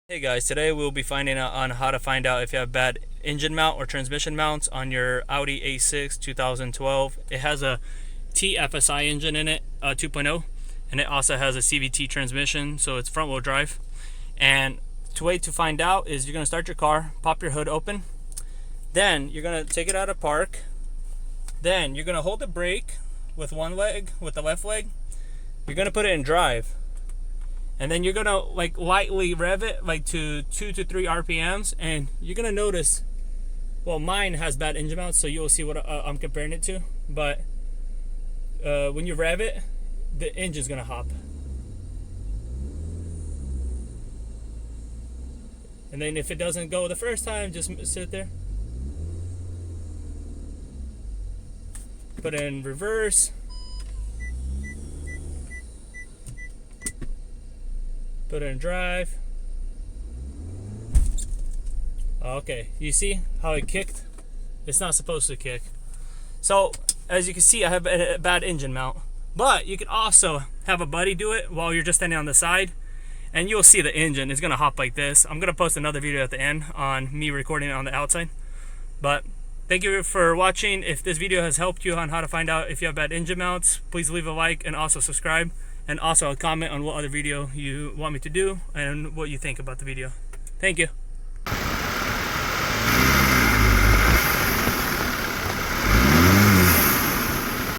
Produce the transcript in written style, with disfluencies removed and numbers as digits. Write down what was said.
Hey guys, today we'll be finding out on how to find out if you have bad engine mount or transmission mounts on your Audi A6 2012. It has a TFSI engine in it, 2.0, and it also has a CVT transmission, so it's front wheel drive. And the way to find out is you're going to start your car, pop your hood open, then you're going to take it out of park, then you're going to hold the brake with one leg, with the left leg, you're going to put it in drive. And then you're gonna like lightly rev it like to 2 to 3 RPMs, and you're gonna notice, well, mine has bad engine mounts, so you'll see what I'm comparing it to. But when you rev it, the engine's gonna hop. And then if it doesn't go the first time, just sit there. Put it in reverse. Put it in drive. Okay, you see how it kicked? It's not supposed to kick. So as you can see, I have a bad engine mount, but you can also have a buddy do it while you're just standing on the side, and you'll see the engine is gonna hop like this. I'm gonna post another video at the end on me recording it on the outside. But thank you for watching. If this video has helped you on how to find out if you have bad engine mounts, please leave a like and also subscribe. And also a comment on what other video you want me to do and what you think about the video. Thank you.